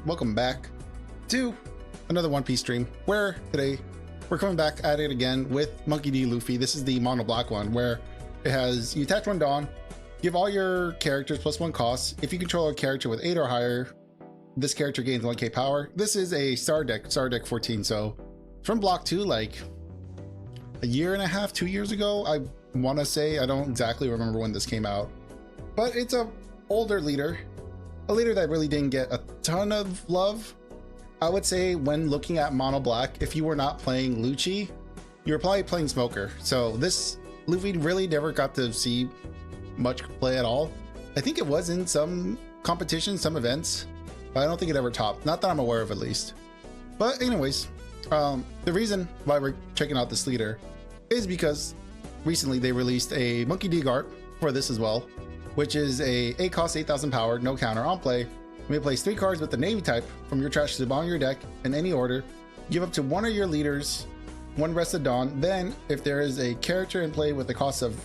welcome back to another One Piece stream, where today we're coming back at it again with Monkey D. Luffy. This is the mono black one, where it has, you attach one Dawn, give all your characters +1 cost. If you control a character with 8 or higher, this character gains 1k power. This is a star deck 14, so from block 2, like a year and a half, 2 years ago, I want to say. I don't exactly remember when this came out, but it's a older leader, a leader that really didn't get a ton of love. I would say when looking at mono black, if you were not playing Lucci, you were probably playing Smoker. So this Luffy really never got to see much play at all. I think it was in some competitions, some events, but I don't think it ever topped, not that I'm aware of at least. But anyways, the reason why we're checking out this leader is because recently they released a Monkey D Garp for this as well, which is a 8 cost 8,000 power, no counter on play. You may place 3 cards with the Navy type from your trash to the bottom of your deck in any order. Give up to one of your leaders 1 Rested Dawn. Then, if there is a character in play with the cost of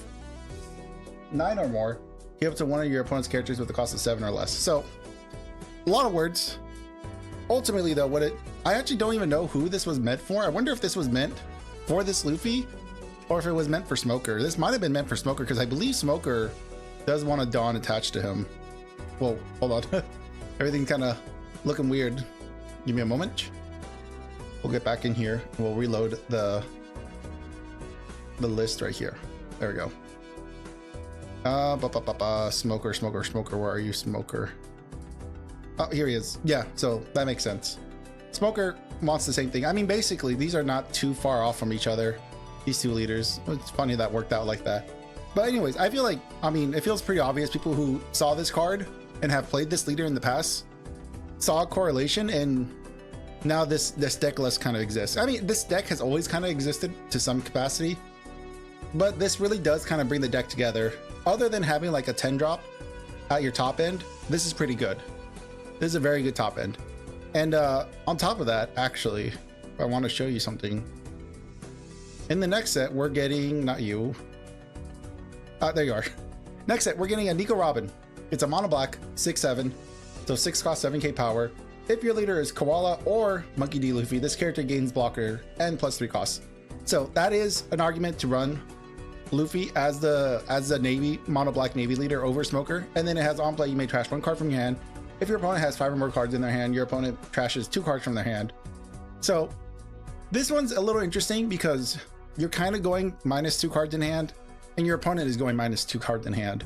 9 or more, give up to one of your opponent's characters with the cost of 7 or less. So, a lot of words. Ultimately, though, I actually don't even know who this was meant for. I wonder if this was meant for this Luffy, or if it was meant for Smoker. This might have been meant for Smoker, because I believe Smoker does want a Dawn attached to him. Whoa, hold on. Everything's kind of looking weird. Give me a moment. We'll get back in here and we'll reload the list right here. There we go. Smoker, where are you, Smoker? Oh, here he is. Yeah, so that makes sense. Smoker wants the same thing. I mean, basically, these are not too far off from each other, these two leaders. It's funny that worked out like that. But anyways, I feel like, I mean, it feels pretty obvious. People who saw this card and have played this leader in the past saw a correlation, and now this deck list kind of exists. I mean, this deck has always kind of existed to some capacity, but this really does kind of bring the deck together. Other than having like a 10 drop at your top end, this is pretty good. This is a very good top end. And on top of that, actually, I want to show you something. In the next set, we're getting, not you. There you are. Next set, we're getting a Nico Robin. It's a mono black, 6/7, so 6 cost 7k power. If your leader is Koala or Monkey D. Luffy, this character gains blocker and +3 costs. So that is an argument to run Luffy as the Navy, mono black Navy leader over Smoker. And then it has on play, you may trash 1 card from your hand. If your opponent has 5 or more cards in their hand, your opponent trashes 2 cards from their hand. So this one's a little interesting because you're kind of going -2 cards in hand, and your opponent is going -2 cards in hand.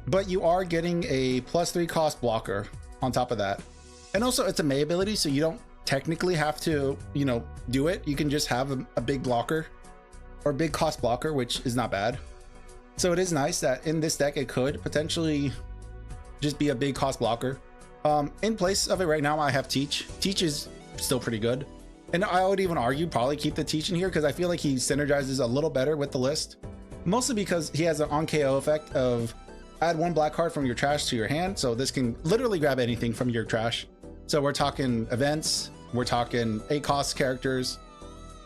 But you are getting a +3 cost blocker on top of that. And also it's a May ability, so you don't technically have to, you know, do it. You can just have a big blocker or big cost blocker, which is not bad. So it is nice that in this deck, it could potentially just be a big cost blocker. In place of it right now, I have Teach. Teach is still pretty good. And I would even argue probably keep the Teach in here because I feel like he synergizes a little better with the list. Mostly because he has an on KO effect of add 1 black card from your trash to your hand. So this can literally grab anything from your trash. So we're talking events, we're talking 8 cost characters,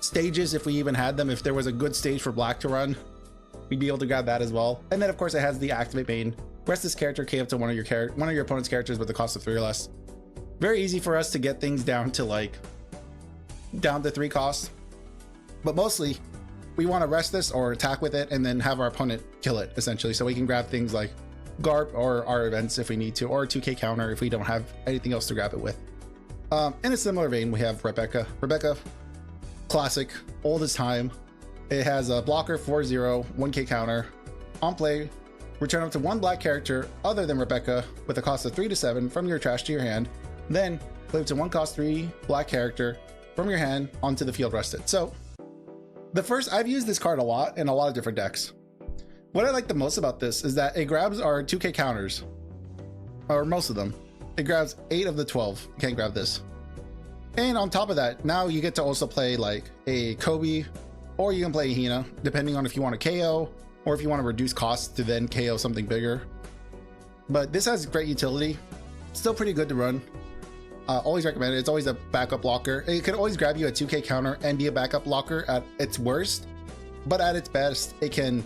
stages if we even had them. If there was a good stage for black to run, we'd be able to grab that as well. And then of course it has the activate main. Rest this character K up to one of your opponent's characters with the cost of 3 or less. Very easy for us to get things down to 3 costs. But mostly we want to rest this or attack with it and then have our opponent kill it essentially. So we can grab things like Garp or our events if we need to, or a 2k counter if we don't have anything else to grab it with. In a similar vein, we have Rebecca. Rebecca, classic, old as time. It has a blocker 4/0, 1k counter. On play, return up to 1 black character other than Rebecca with a cost of 3 to 7 from your trash to your hand. Then play up to 1 cost 3 black character from your hand onto the field rested. So I've used this card a lot in a lot of different decks. What I like the most about this is that it grabs our 2k counters, or most of them. It grabs 8 of the 12. You can't grab this. And on top of that, now you get to also play like a Kobe, or you can play a Hina, depending on if you want to KO, or if you want to reduce costs to then KO something bigger. But this has great utility. Still pretty good to run. Always recommend it. It's always a backup blocker. It can always grab you a 2k counter and be a backup blocker at its worst, but at its best, it can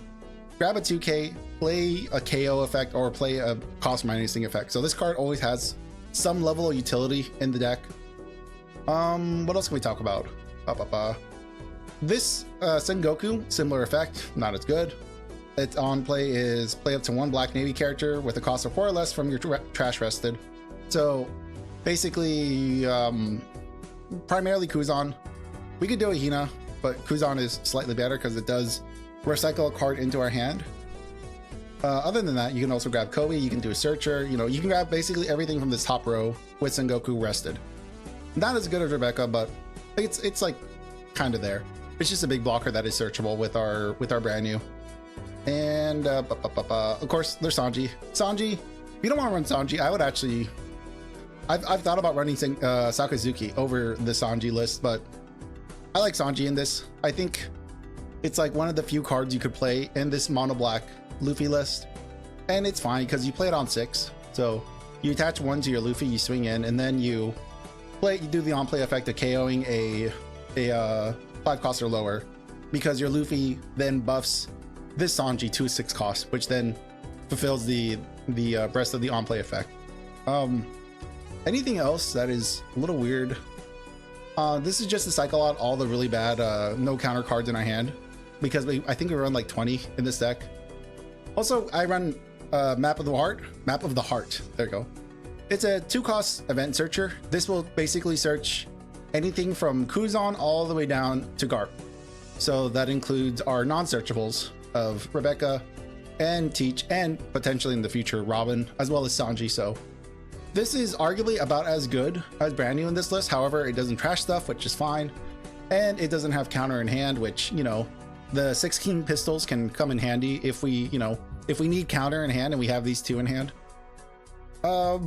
grab a 2k, play a KO effect, or play a cost minusing effect. So this card always has some level of utility in the deck. What else can we talk about? This Sengoku, similar effect, not as good. Its on play is play up to 1 Black Navy character with a cost of 4 or less from your trash rested. So basically, primarily Kuzan. We could do a Hina, but Kuzan is slightly better because it does recycle a card into our hand. Other than that, you can also grab Kobe, you can do a Searcher, you know, you can grab basically everything from this top row with Sengoku rested. Not as good as Rebecca, but it's like kind of there. It's just a big blocker that is searchable with our brand new. And of course, there's Sanji. Sanji, if you don't want to run Sanji, I would actually... I've thought about running Sakazuki over the Sanji list, but I like Sanji in this. I think it's like one of the few cards you could play in this mono black Luffy list, and it's fine because you play it on 6. So you attach 1 to your Luffy, you swing in, and then you do the on-play effect of KOing a 5 cost or lower, because your Luffy then buffs this Sanji to a 6 cost, which then fulfills the rest of the on-play effect. Anything else that is a little weird? This is just to cycle out all the really bad no counter cards in our hand, because I think we run like 20 in this deck. Also, I run Map of the Heart. There you go. It's a 2-cost event searcher. This will basically search anything from Kuzan all the way down to Garp. So that includes our non-searchables of Rebecca and Teach, and potentially in the future Robin, as well as Sanji. So this is arguably about as good as brand new in this list. However, it doesn't trash stuff, which is fine, and it doesn't have counter in hand, which, you know, the 16 pistols can come in handy if we need counter in hand and we have these 2 in hand. Other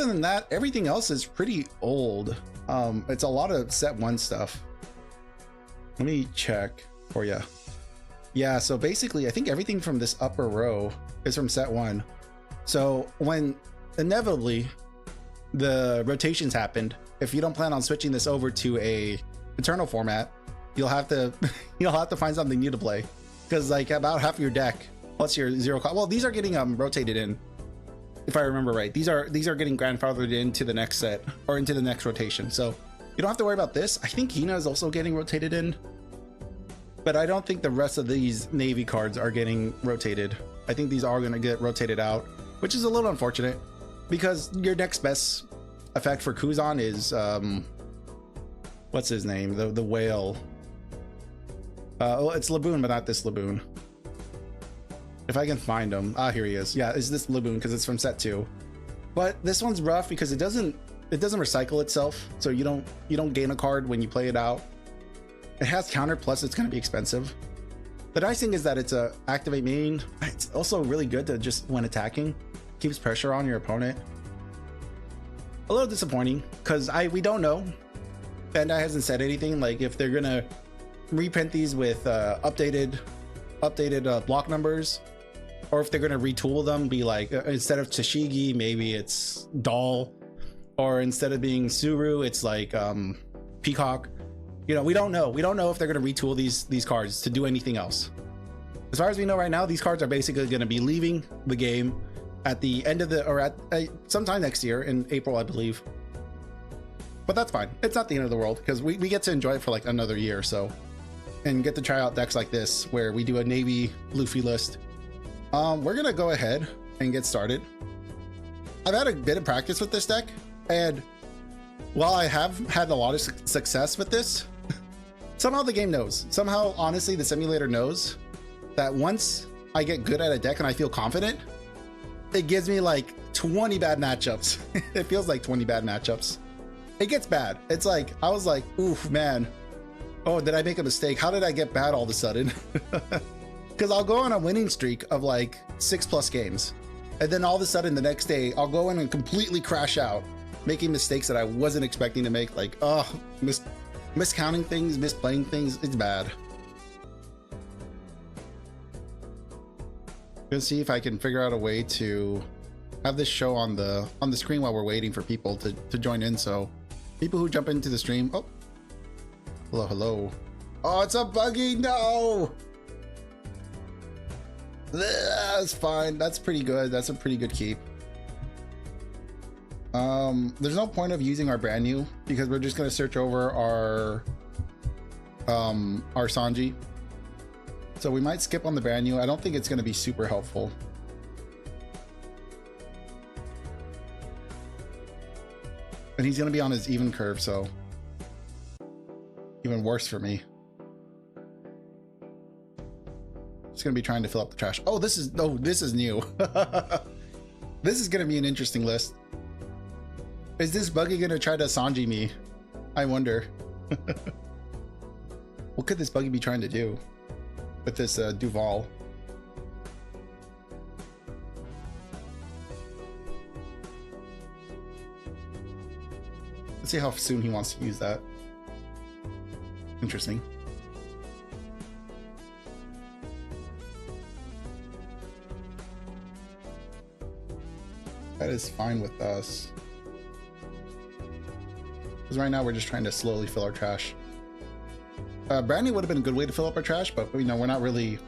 than that, everything else is pretty old. It's a lot of set 1 stuff. Let me check for you. Yeah, so basically I think everything from this upper row is from set 1. So when inevitably the rotations happened, if you don't plan on switching this over to a Eternal format, you'll have to find something new to play, because like about half your deck plus your 0 cost, well, these are getting rotated in, if I remember right. These are getting grandfathered into the next set, or into the next rotation, so you don't have to worry about this. I think Hina is also getting rotated in, but I don't think the rest of these Navy cards are getting rotated. I think these are going to get rotated out, which is a little unfortunate, because your next best effect for Kuzan is what's his name, the whale. Well, it's Laboon, but not this Laboon. If I can find him. Here he is. Yeah, it's this Laboon, because it's from set 2. But this one's rough because it doesn't recycle itself, so you don't gain a card when you play it out. It has counter, plus it's going to be expensive. The nice thing is that it's a activate main. It's also really good to just, when attacking, keeps pressure on your opponent. A little disappointing because we don't know. Bandai hasn't said anything, like if they're gonna reprint these with updated block numbers, or if they're gonna retool them, be like instead of Tashigi maybe it's Doll, or instead of being Suru it's like Peacock. You know, we don't know if they're gonna retool these cards to do anything else. As far as we know right now, these cards are basically gonna be leaving the game at the end of sometime next year in April, I believe. But that's fine. It's not the end of the world, because we get to enjoy it for like another year or so, and get to try out decks like this where we do a Navy Luffy list. We're gonna go ahead and get started. I've had a bit of practice with this deck, and while I have had a lot of success with this, somehow the game knows. Somehow, honestly, the simulator knows that once I get good at a deck and I feel confident, it gives me like 20 bad matchups. It feels like 20 bad matchups. It gets bad. It's like, I was like, oof, man. Oh, did I make a mistake? How did I get bad all of a sudden? Because I'll go on a winning streak of like 6+ games, and then all of a sudden the next day I'll go in and completely crash out, making mistakes that I wasn't expecting to make. Like, oh, miscounting things, misplaying things. It's bad. Gonna see if I can figure out a way to have this show on the screen while we're waiting for people to join in. So people who jump into the stream. Oh, hello. Oh, it's a buggy. No. That's fine. That's pretty good. That's a pretty good keep. There's no point of using our brand new because we're just gonna search over our Sanji. So we might skip on the brand new. I don't think it's gonna be super helpful. And he's gonna be on his even curve, so even worse for me. Just gonna be trying to fill up the trash. Oh, this is new. This is gonna be an interesting list. Is this buggy gonna try to Sanji me? I wonder. What could this buggy be trying to do with this Duval? Let's see how soon he wants to use that. Interesting. That is fine with us. Because right now we're just trying to slowly fill our trash. Brandy would have been a good way to fill up our trash, but you know, we're not really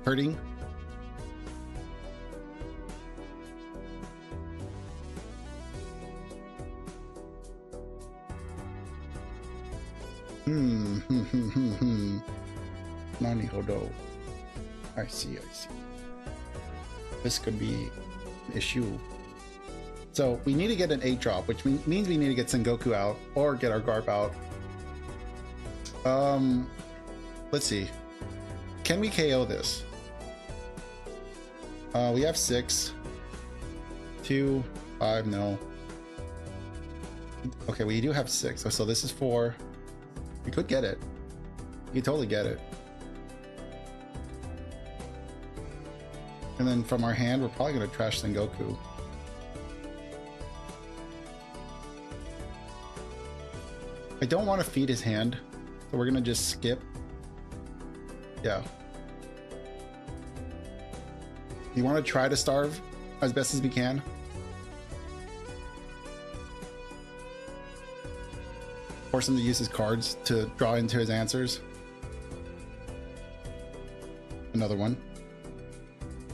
hurting. Nani Hodo. I see. This could be an issue. So we need to get an 8 drop, which means we need to get Sengoku out or get our Garp out. Let's see. Can we KO this? We have 6. 2, 5, no. Okay, we do have 6. So this is 4. We could get it. We could totally get it. And then from our hand, we're probably gonna trash Sengoku. I don't want to feed his hand, so we're gonna just skip. Yeah. You want to try to starve as best as we can. Force him to use his cards to draw into his answers. Another one.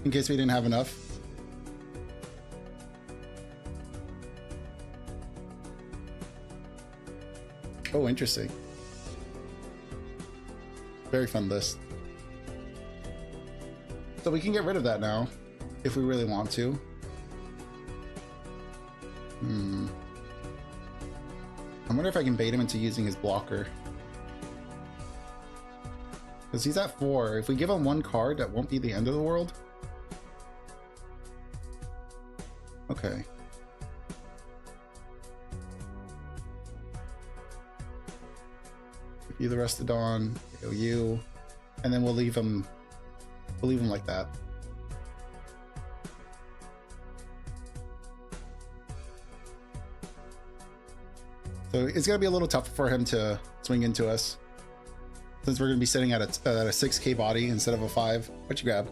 In case we didn't have enough. Oh, interesting. Very fun list. So we can get rid of that now, if we really want to. I wonder if I can bait him into using his blocker. Because he's at 4. If we give him 1 card, that won't be the end of the world. Okay. You the rest of Dawn, you, and then we'll leave him like that. So it's gonna be a little tough for him to swing into us, since we're gonna be sitting at a 6k body instead of a 5. What you grab?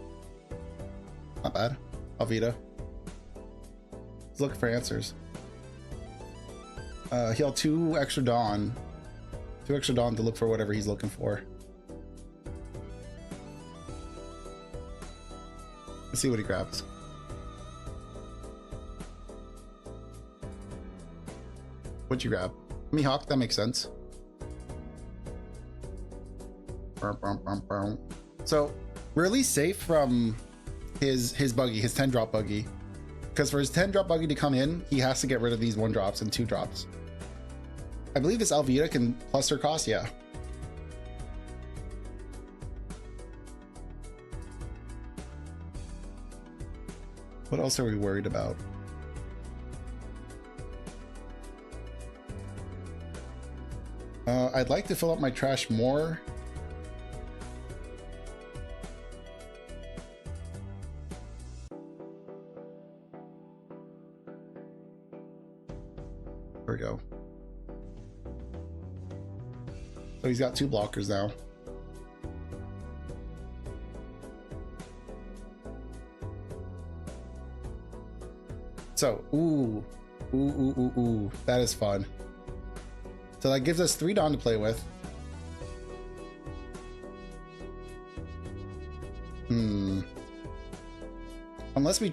Not bad. Alvita. He's looking for answers. He'll 2 extra Dawn. 2 extra Dawn to look for whatever he's looking for. Let's see what he grabs. What'd you grab? Mihawk, that makes sense. So we're at least safe from his buggy, his 10 drop buggy. Because for his 10 drop buggy to come in, he has to get rid of these 1 drops and 2 drops. I believe this Alvita can plus her cost, yeah. What else are we worried about? I'd like to fill up my trash more. There we go. So he's got 2 blockers now. So, ooh, that is fun. So that gives us 3 Dawn to play with. Unless we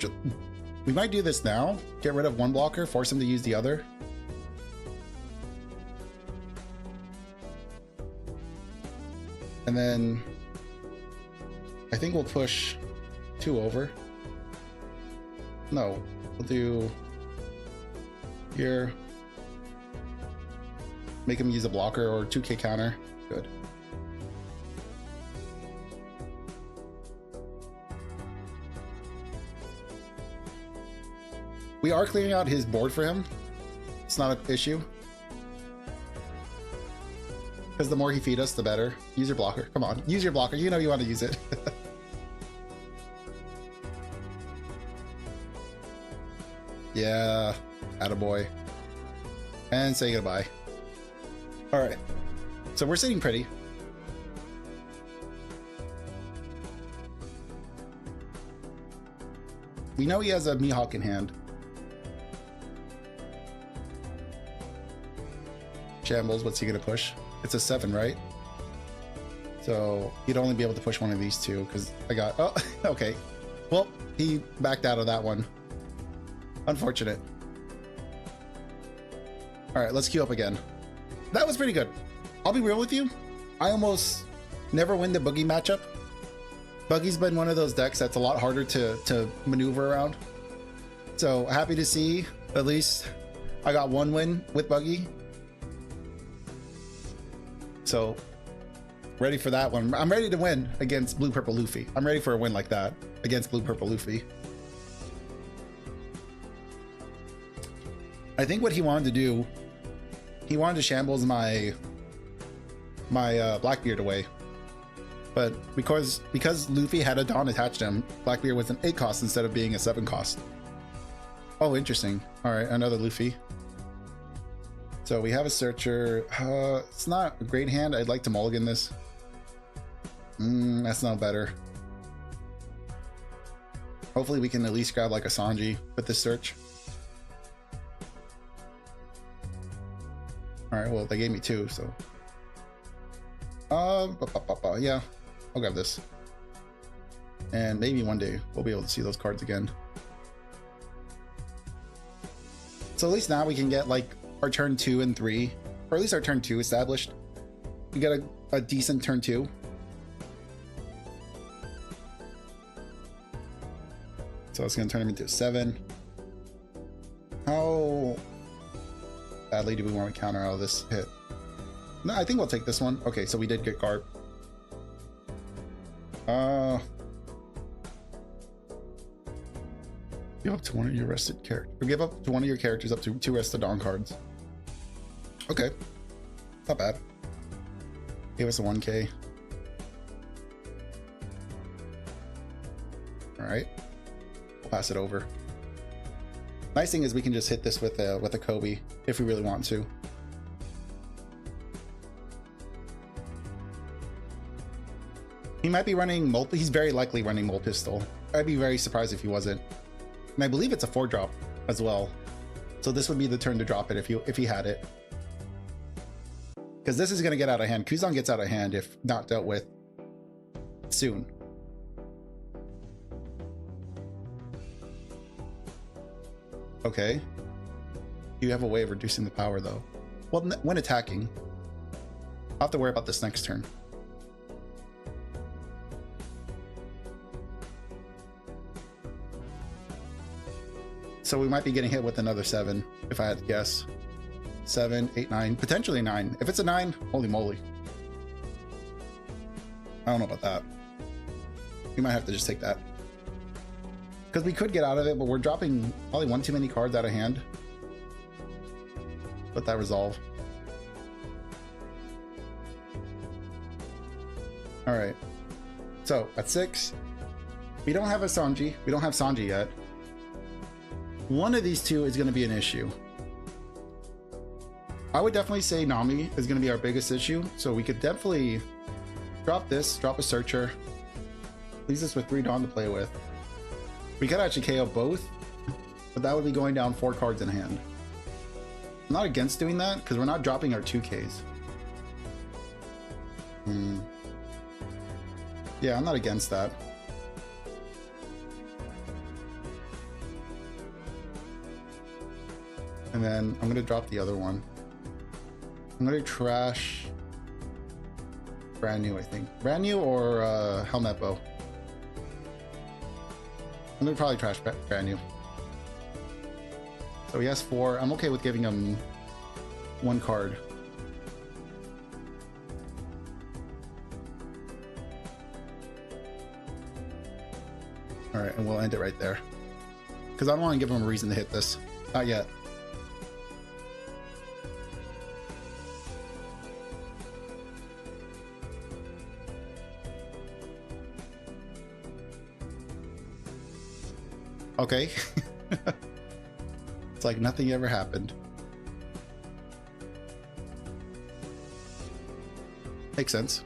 We might do this now. Get rid of one blocker, force him to use the other. And then I think we'll push 2 over. No, we'll do here. Make him use a blocker or 2k counter. Good. We are clearing out his board for him. It's not an issue. Because the more he feed us, the better. Use your blocker. Come on, use your blocker. You know you want to use it. Yeah, attaboy. And say goodbye. All right, so we're sitting pretty. We know he has a Mihawk in hand. Shambles, what's he gonna push? It's a 7, right? So he'd only be able to push one of these two because I got, oh, okay. Well, he backed out of that one. Unfortunate. All right, let's queue up again. That was pretty good. I'll be real with you. I almost never win the Boogie matchup. Buggy's been one of those decks that's a lot harder to maneuver around. So happy to see at least I got one win with Buggy. So ready for that one. I'm ready to win against Blue Purple Luffy. I'm ready for a win like that against Blue Purple Luffy. I think what he wanted to do, he wanted to shambles my Blackbeard away. But because Luffy had a Dawn attached to him, Blackbeard was an 8 cost instead of being a 7 cost. Oh, interesting. All right, another Luffy. So we have a Searcher. It's not a great hand. I'd like to mulligan this. That's no better. Hopefully we can at least grab like a Sanji with this search. All right, well, they gave me 2, so. Yeah, I'll grab this. And maybe one day we'll be able to see those cards again. So at least now we can get like our turn 2 and 3, or at least our turn 2 established. We got a decent turn 2. So it's gonna turn him into a 7. How badly do we want to counter out of this hit? No, I think we'll take this one. Okay, so we did get Garp. Give up to one of your rested characters. Or give up to one of your characters up to 2 rested Dawn cards. Okay, not bad. Give us a 1k. All right, we'll pass it over. Nice thing is we can just hit this with a Kobe if we really want to. He might be running he's very likely running Mole Pistol. I'd be very surprised if he wasn't. And I believe it's a 4-drop as well. So this would be the turn to drop it if he had it. Because this is gonna get out of hand. Kuzan gets out of hand if not dealt with soon. Okay. You have a way of reducing the power though. Well, when attacking, I'll have to worry about this next turn. So we might be getting hit with another 7, if I had to guess. 7, 8, 9, potentially 9. If it's a 9, holy moly. I don't know about that. We might have to just take that. Because we could get out of it, but we're dropping probably one too many cards out of hand. Let that resolve. All right. So at 6, we don't have a Sanji. We don't have Sanji yet. One of these two is going to be an issue. I would definitely say Nami is going to be our biggest issue. So we could definitely drop this, drop a Searcher. Leaves us with 3 Dawn to play with. We could actually KO both, but that would be going down 4 cards in hand. I'm not against doing that because we're not dropping our 2Ks. Yeah, I'm not against that. And then I'm gonna drop the other one. I'm gonna trash brand new, I think. Brand new or helmet bow. I'm gonna probably trash brand new. So he has 4. I'm okay with giving him 1 card. All right, and we'll end it right there. Because I don't want to give him a reason to hit this. Not yet. Okay. It's like nothing ever happened. Makes sense.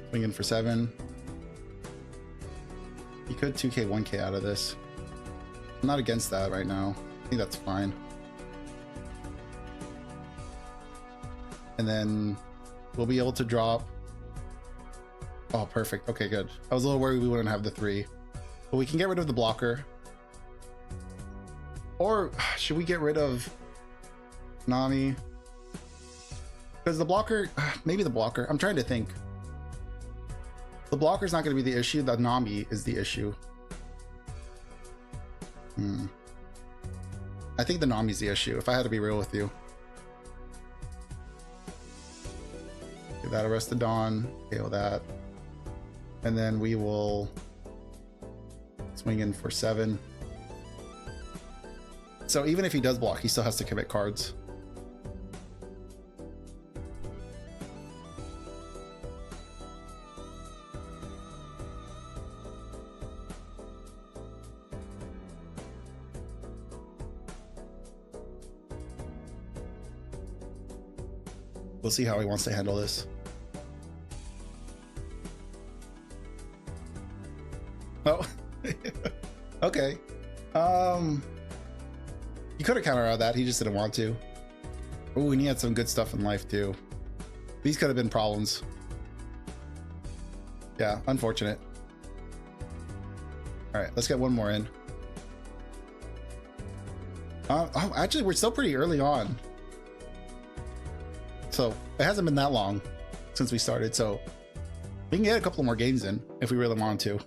Swinging for 7. You could 2k 1k out of this. I'm not against that right now. I think that's fine. And then we'll be able to drop. Oh, perfect. Okay, good. I was a little worried we wouldn't have the 3. But we can get rid of the blocker. Or should we get rid of Nami? Because the blocker, maybe the blocker. I'm trying to think. The blocker's not going to be the issue. The Nami is the issue. I think the Nami's the issue, if I had to be real with you. Give that Arrested Dawn. KO that. And then we will swing in for 7. So even if he does block, he still has to commit cards. We'll see how he wants to handle this. Oh, okay. He could have countered that. He just didn't want to. Oh, and he had some good stuff in life too. These could have been problems. Yeah, unfortunate. All right, let's get one more in. Oh, actually, we're still pretty early on. So it hasn't been that long since we started. So we can get a couple more games in if we really want to.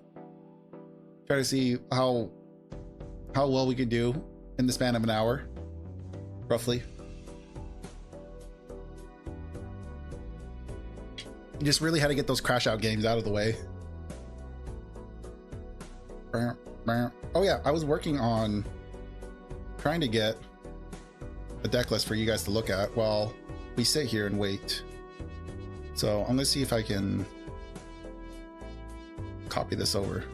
Try to see how well we could do in the span of an hour, roughly. You just really had to get those crash out games out of the way. Oh yeah, I was working on trying to get a deck list for you guys to look at while we sit here and wait. So I'm gonna see if I can copy this over.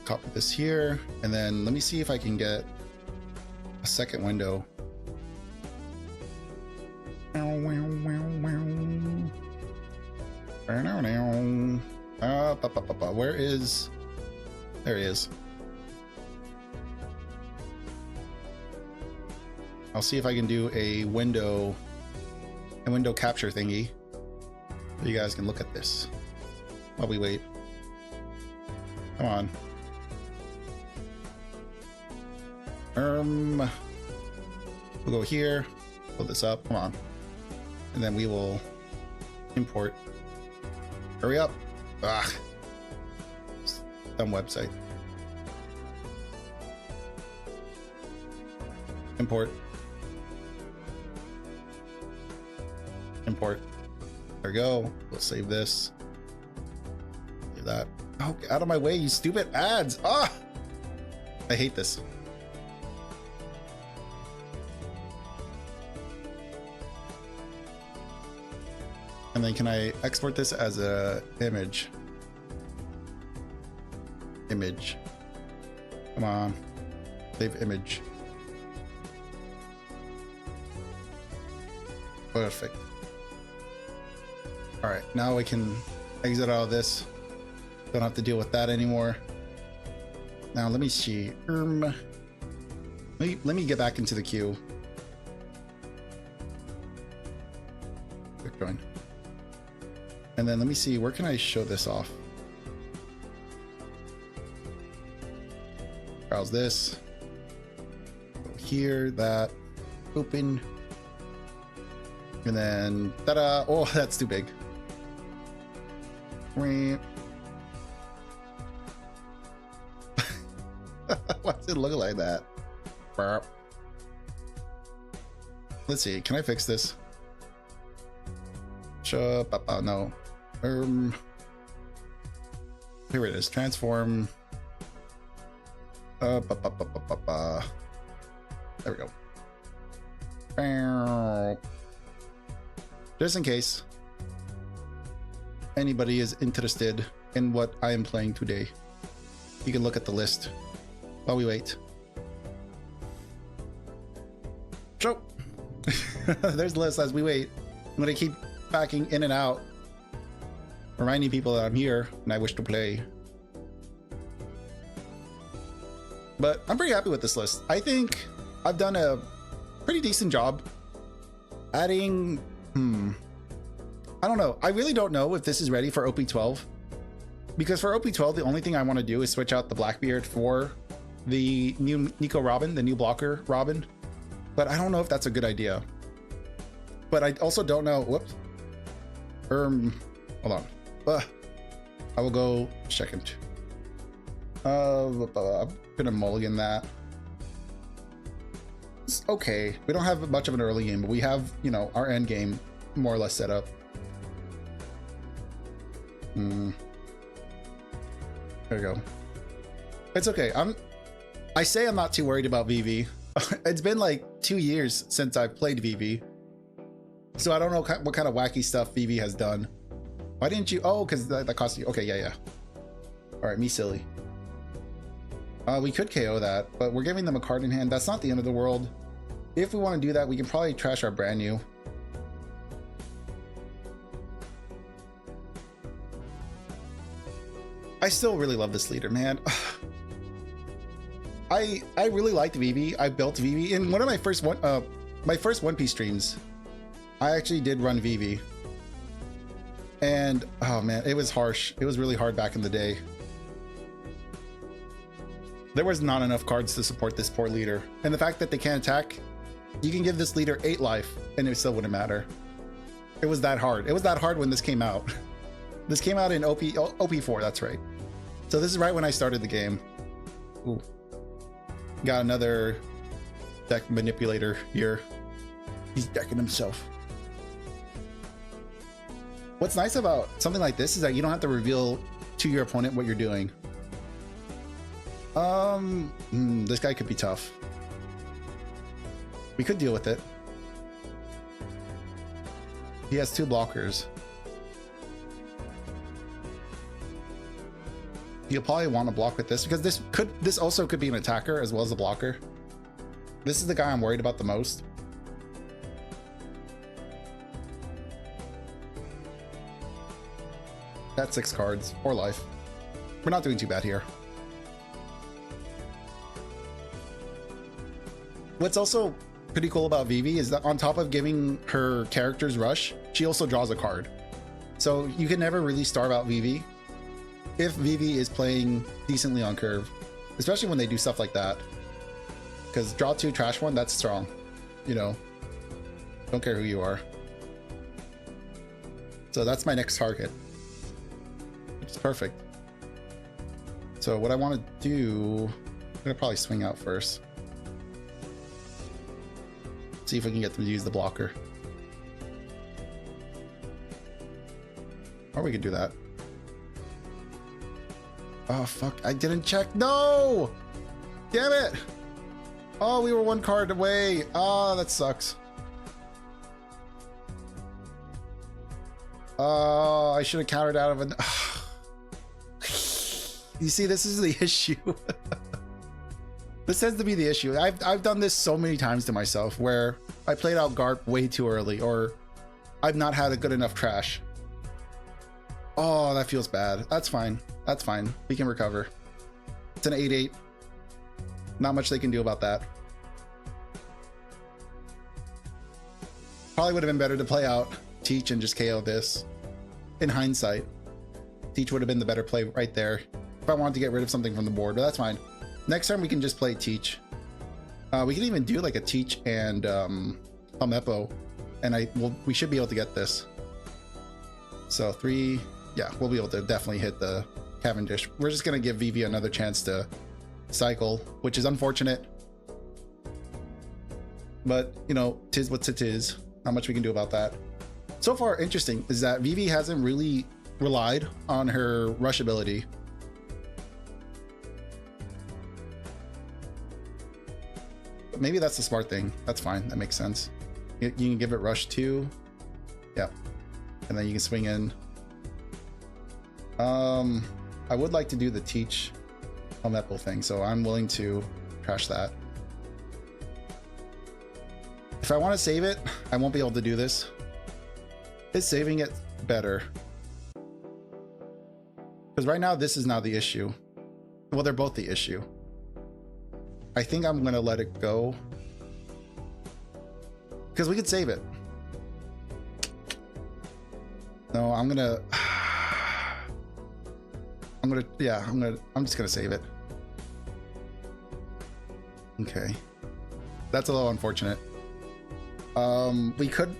Copy this here, and then let me see if I can get a second window. Where is... There he is. I'll see if I can do a window capture thingy so you guys can look at this while we wait. Come on. We'll go here, pull this up, come on. And then we will import. Hurry up. Ah. Dumb website. Import. Import. There we go. We'll save this. Do that. Oh, get out of my way, you stupid ads. Ah! I hate this. And then can I export this as a image? Image. Come on. Save image. Perfect. All right, now we can exit out of this. Don't have to deal with that anymore. Now let me see. Let me get back into the queue. Quick join. And then let me see, where can I show this off? Browse this. Go here, that. Open. And then, ta-da! Oh, that's too big. Why does it look like that? Burp. Let's see, can I fix this? No. Here it is. Transform. There we go. Just in case anybody is interested in what I am playing today, you can look at the list while we wait. So, there's the list as we wait. I'm gonna keep backing in and out, reminding people that I'm here and I wish to play. But I'm pretty happy with this list. I think I've done a pretty decent job adding, I don't know. I really don't know if this is ready for OP12. Because for OP12, the only thing I want to do is switch out the Blackbeard for the new Nico Robin, the new blocker Robin. But I don't know if that's a good idea. But I also don't know, whoops. Hold on. I will go second. I'm gonna mulligan that. It's okay. We don't have much of an early game, but we have, you know, our end game more or less set up. There we go. It's okay. I say I'm not too worried about VV. It's been like 2 years since I've played VV. So I don't know what kind of wacky stuff VV has done. Why didn't you? Oh, because that cost you. Okay, yeah. All right, me silly. We could KO that, but we're giving them a card in hand. That's not the end of the world. If we want to do that, we can probably trash our brand new. I still really love this leader, man. I really liked VV. I built VV in one of my first One Piece streams. I actually did run VV, and oh man, it was harsh. It was really hard back in the day. There was not enough cards to support this poor leader, and the fact that they can't attack, you can give this leader 8 life, and it still wouldn't matter. It was that hard. It was that hard when this came out. This came out in OP4. That's right. So this is right when I started the game. Ooh. Got another deck manipulator here. He's decking himself. What's nice about something like this is that you don't have to reveal to your opponent what you're doing. This guy could be tough. We could deal with it. He has 2 blockers. You'll probably want to block with this because this also could be an attacker as well as a blocker. This is the guy I'm worried about the most. That's 6 cards or life. We're not doing too bad here. What's also pretty cool about Vivi is that on top of giving her characters rush, she also draws a card. So you can never really starve out Vivi if Vivi is playing decently on curve, especially when they do stuff like that. Because draw 2, trash 1, that's strong. You know, don't care who you are. So that's my next target. It's perfect. So what I want to do, I'm gonna probably swing out first. See if we can get them to use the blocker. Or we could do that. Oh fuck, I didn't check. No! Damn it! Oh, we were 1 card away. Oh, that sucks. Oh, I should have countered out of an... You see, this is the issue. This tends to be the issue. I've done this so many times to myself where I played out Garp way too early, or I've not had a good enough trash. Oh, that feels bad. That's fine. That's fine. We can recover. It's an 8-8. Not much they can do about that. Probably would have been better to play out Teach and just KO this. In hindsight, Teach would have been the better play right there if I wanted to get rid of something from the board, but that's fine. Next time we can just play Teach. We can even do like a Teach and Helmeppo, and we should be able to get this. So 3, yeah, we'll be able to definitely hit the Cavendish. We're just gonna give Vivi another chance to cycle, which is unfortunate. But, you know, 'tis what it is. Not much we can do about that. So far, interesting is that Vivi hasn't really relied on her rush ability. But maybe that's the smart thing. That's fine. That makes sense. You can give it rush 2. Yeah. And then you can swing in. I would like to do the Teach Helmeppo thing, so I'm willing to trash that. If I want to save it, I won't be able to do this. Is saving it better? Because right now, this is now the issue. Well, they're both the issue. I think I'm going to let it go. Because we could save it. No, I'm just going to save it. Okay. That's a little unfortunate. We could,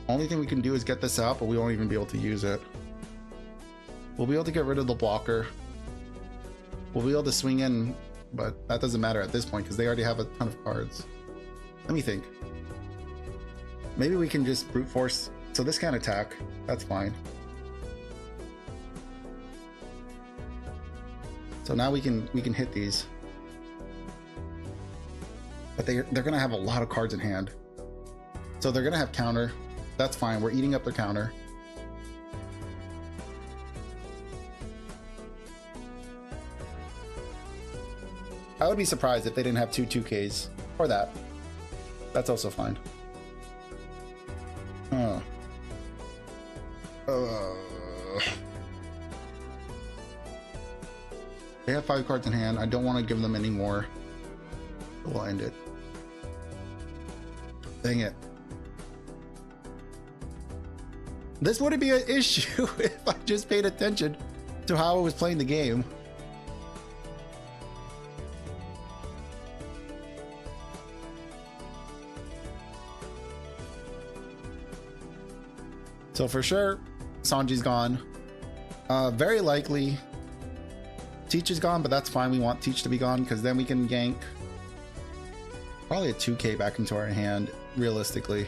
only thing we can do is get this out, but we won't even be able to use it. We'll be able to get rid of the blocker. We'll be able to swing in, but that doesn't matter at this point because they already have a ton of cards. Let me think. Maybe we can just brute force. So this can't attack. That's fine. So now we can hit these. But they're gonna have a lot of cards in hand. So they're gonna have counter. That's fine. We're eating up their counter. I would be surprised if they didn't have 2/2Ks or that. That's also fine. They have 5 cards in hand. I don't want to give them any more. We'll end it. Dang it. This wouldn't be an issue if I just paid attention to how I was playing the game. So for sure, Sanji's gone. Very likely, Teach is gone, but that's fine. We want Teach to be gone because then we can yank probably a 2K back into our hand, realistically.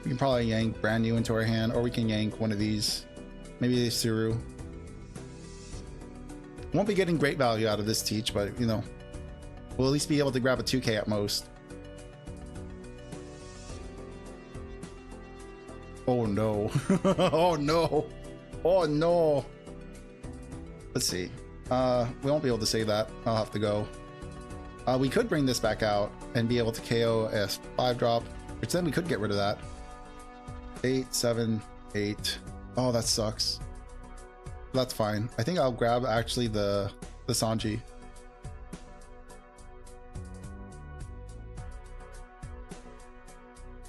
We can probably yank brand new into our hand, or we can yank one of these. Maybe a Suru. Won't be getting great value out of this Teach, but you know, we'll at least be able to grab a 2K at most. Oh no. Oh no. Oh no. Let's see. We won't be able to save that. I'll have to go. We could bring this back out and be able to KO a 5-drop, which then we could get rid of that. 8, 7, 8. Oh, that sucks. That's fine. I think I'll grab actually the Sanji.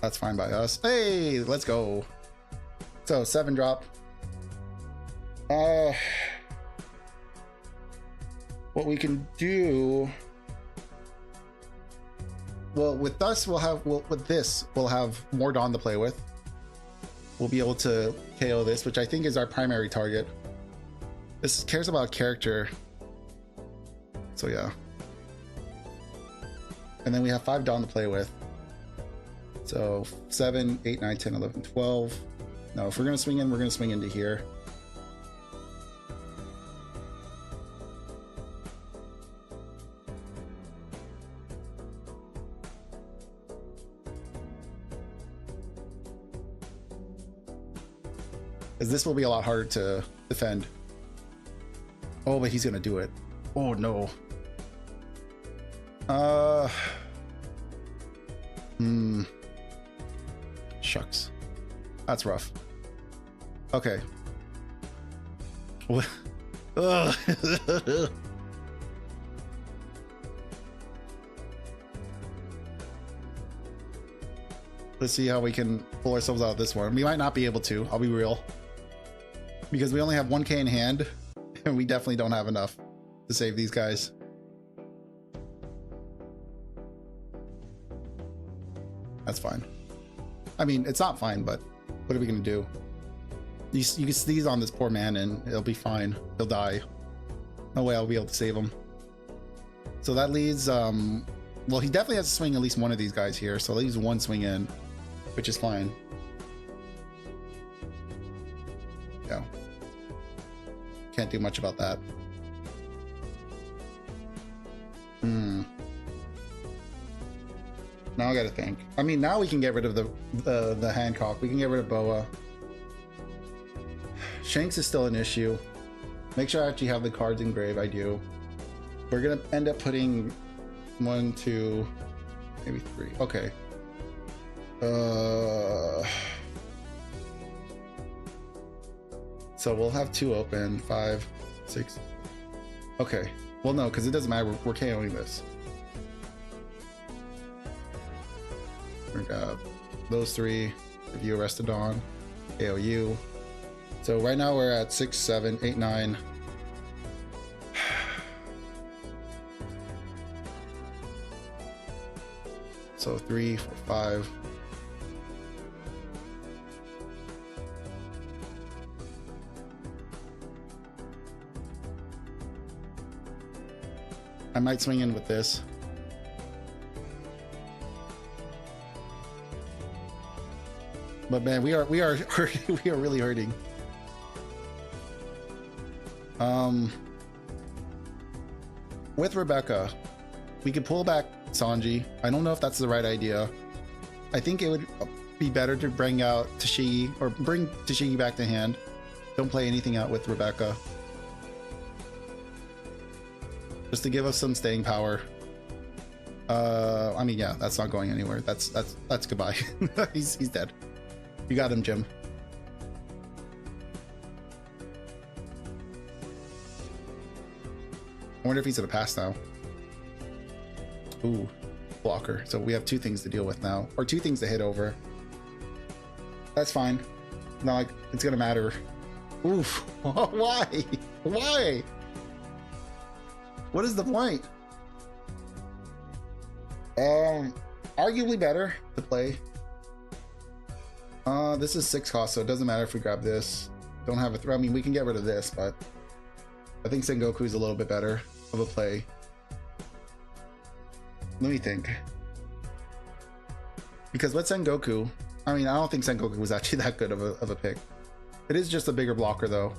That's fine by us. Hey, let's go. So 7-drop. What we can do, well, with us with this we'll have more Dawn to play with. We'll be able to KO this, which I think is our primary target. This cares about character, so yeah. And then we have 5 Dawn to play with. So 7, 8, 9, 10, 11, 12. No, if we're gonna swing in, we're gonna swing into here. Because this will be a lot harder to defend. Oh, but he's gonna do it. Oh no. Shucks. That's rough. Okay. Let's see how we can pull ourselves out of this one. We might not be able to, I'll be real. because we only have 1k in hand and we definitely don't have enough to save these guys. That's fine. I mean, it's not fine, but what are we gonna do? You can sneeze on this poor man and it'll be fine. He'll die. No way I'll be able to save him. So that leaves, well, he definitely has to swing at least one of these guys here. So that leaves one swing in, which is fine. Yeah. Can't do much about that. Now I gotta think. I mean, now we can get rid of the Hancock. We can get rid of Boa. Shanks is still an issue. Make sure I actually have the cards engraved. I do. We're gonna end up putting 1, 2, maybe 3. Okay. So we'll have 2 open. 5, 6. Okay. Well, no, because it doesn't matter. We're KOing this. We're gonna have those 3. Review Arrestodon. KOU. So right now we're at 6, 7, 8, 9. So 3, 4, 5. I might swing in with this. But man, we are hurting. We are really hurting. With Rebecca, we could pull back Sanji. I don't know if that's the right idea. I think it would be better to bring out Tashigi, or bring Tashigi back to hand. Don't play anything out with Rebecca. Just to give us some staying power. I mean, yeah, that's not going anywhere. That's goodbye. he's dead. You got him, Jim. I wonder if he's gonna pass now. Ooh, blocker. So we have 2 things to deal with now, or 2 things to hit over. That's fine. Not like it's gonna matter. Oof. Why? Why? What is the point? Arguably better to play. This is 6 cost, so it doesn't matter if we grab this. Don't have a throw. I mean, we can get rid of this, but I think Sengoku is a little bit better of a play. Let me think. Because with Sengoku, I mean, I don't think Sengoku was actually that good of a pick. It is just a bigger blocker, though.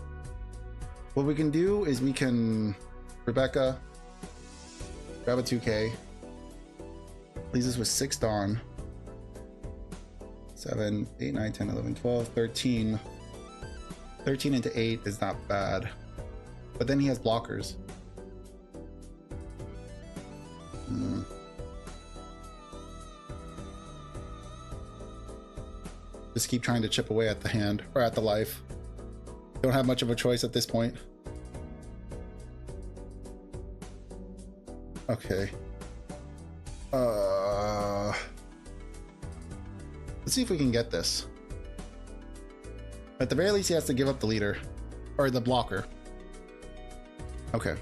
What we can do is we can Rebecca, grab a 2K, leaves us with 6 Dawn. 7, 8, 9, 10, 11, 12, 13. 13 into 8 is not bad. But then he has blockers. Just keep trying to chip away at the hand, or at the life. Don't have much of a choice at this point. Okay. Let's see if we can get this. At the very least, he has to give up the leader, or the blocker. Okay.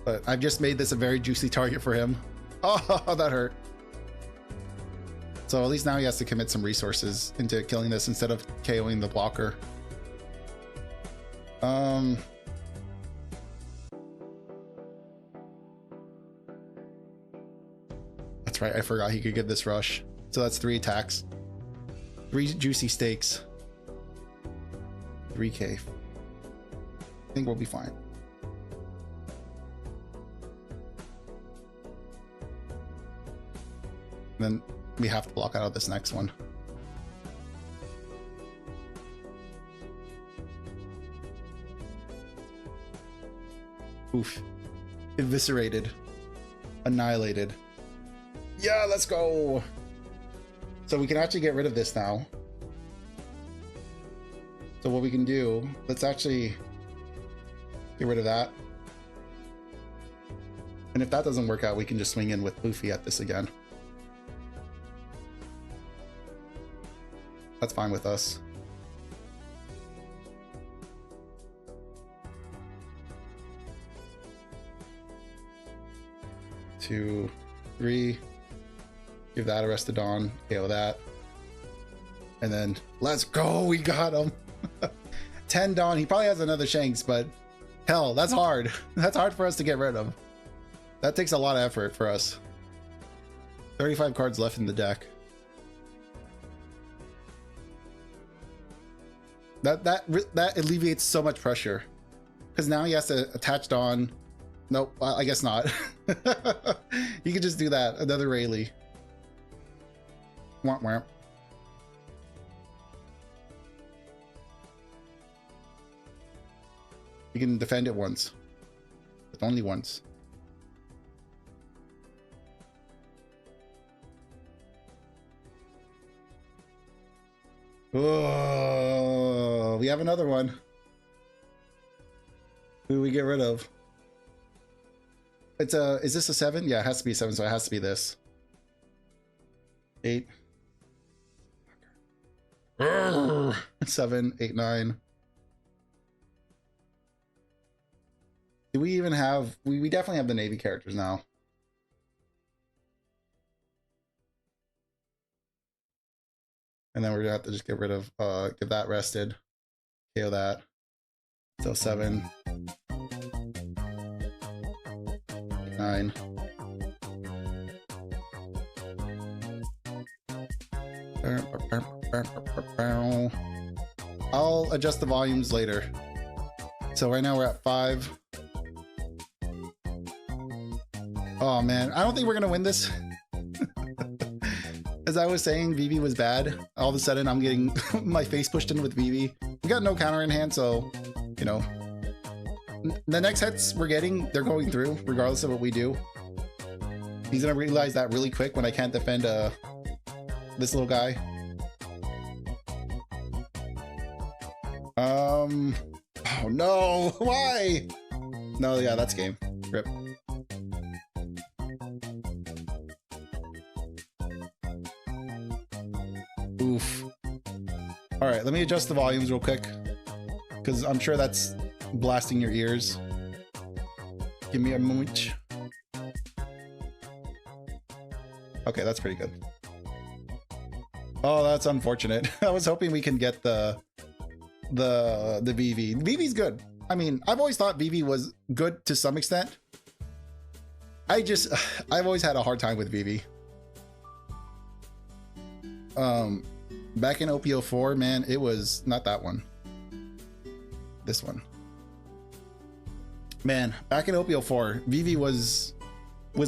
But I've just made this a very juicy target for him. Oh, that hurt. So at least now he has to commit some resources into killing this instead of KOing the blocker. That's right, I forgot he could get this rush. So that's 3 attacks. 3 juicy stakes. 3k. I think we'll be fine. And then we have to block out of this next one. Oof. Eviscerated. Annihilated. Yeah, let's go. So we can actually get rid of this now. So what we can do, let's actually get rid of that. And if that doesn't work out, we can just swing in with Luffy at this again. That's fine with us. Two, three. Give that a rest of dawn. KO that. And then let's go. We got him. 10 dawn. He probably has another Shanks, but hell, that's hard. That's hard for us to get rid of. That takes a lot of effort for us. 35 cards left in the deck. That alleviates so much pressure, because now he has to attach Dawn. Nope, I guess not. You could just do that. Another Rayleigh. Womp womp. You can defend it once, but only once. Oh, we have another one. Who do we get rid of? It's a, is this a 7? Yeah, it has to be a 7, so it has to be this. 8. 7, 8, 9. Do we even have, we definitely have the Navy characters now. And then we're gonna have to just get rid of, give that rested. KO that. So 7. 9. I'll adjust the volumes later. So right now we're at 5. Oh man, I don't think we're gonna win this. As I was saying, Vivi was bad. All of a sudden I'm getting my face pushed in with Vivi. We got no counter in hand, so, you know. The next hits we're getting, they're going through, regardless of what we do. He's gonna realize that really quick when I can't defend this little guy. Oh no, why? No, yeah, that's game. Rip. Oof. All right, let me adjust the volumes real quick, because I'm sure that's blasting your ears. Give me a moment. Okay, that's pretty good. Oh, that's unfortunate. I was hoping we can get the VV. VV's good. I mean, I've always thought VV was good to some extent. I've always had a hard time with VV. Back in OPO4, man, it was not that one. This one. Man, back in OPO4, VV was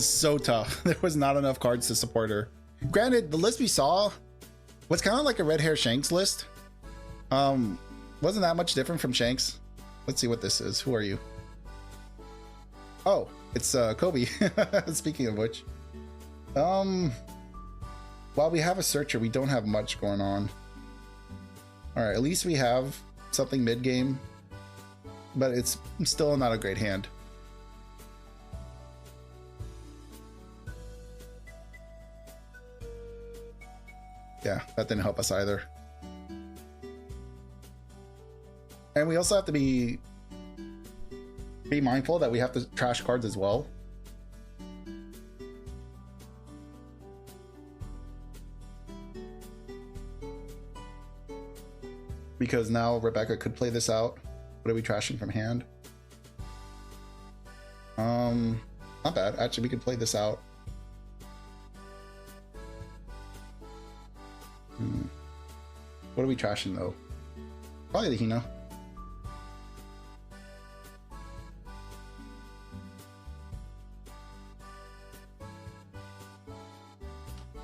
so tough. There was not enough cards to support her. Granted, the list we saw was kind of like a red hair Shanks list. Wasn't that much different from Shanks. Let's see what this is. Who are you? Oh, it's Kobe. Speaking of which. While we have a searcher, we don't have much going on. Alright, at least we have something mid-game, but it's still not a great hand. Yeah, that didn't help us either. And we also have to be mindful that we have to trash cards as well. Because now Rebecca could play this out. What are we trashing from hand? Not bad. Actually, we could play this out. What are we trashing though? Probably the Hina.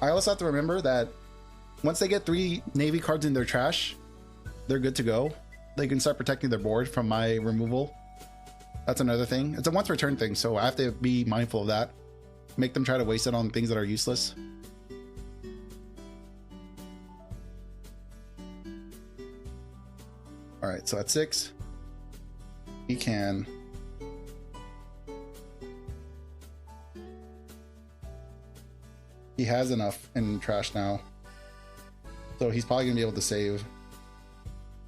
I also have to remember that once they get 3 Navy cards in their trash, they're good to go. They can start protecting their board from my removal. That's another thing. It's a once return thing, so I have to be mindful of that. Make them try to waste it on things that are useless. All right, so at 6, he can. He has enough in trash now So he's probably gonna be able to save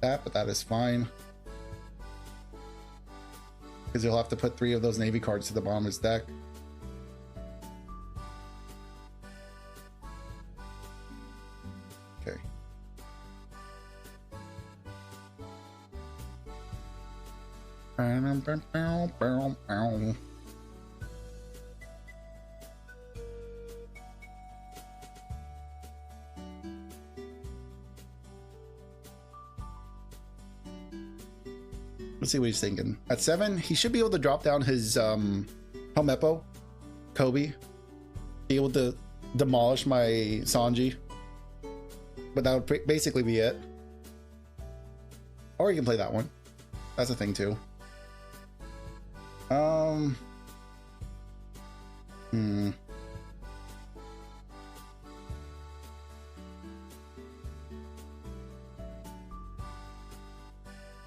that, but that is fine. Because he'll have to put 3 of those Navy cards to the bottom of his deck. Okay. Let's see what he's thinking. At 7, he should be able to drop down his Helmeppo, Kobe, be able to demolish my Sanji. But that would basically be it. Or you can play that one. That's a thing too.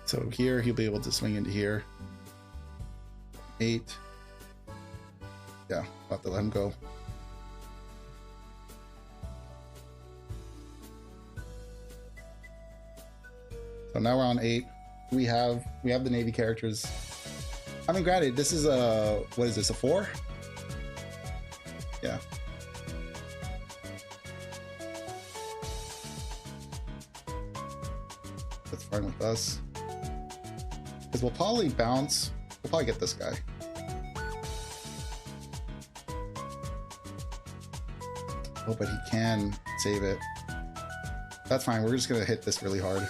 So here he'll be able to swing into here. 8. Yeah, I'll have to let him go. So now we're on 8. We have the Navy characters. I mean, granted, this is a, what is this, a 4? Yeah. That's fine with us. Because we'll probably bounce. We'll probably get this guy. Oh, but he can save it. That's fine. We're just going to hit this really hard.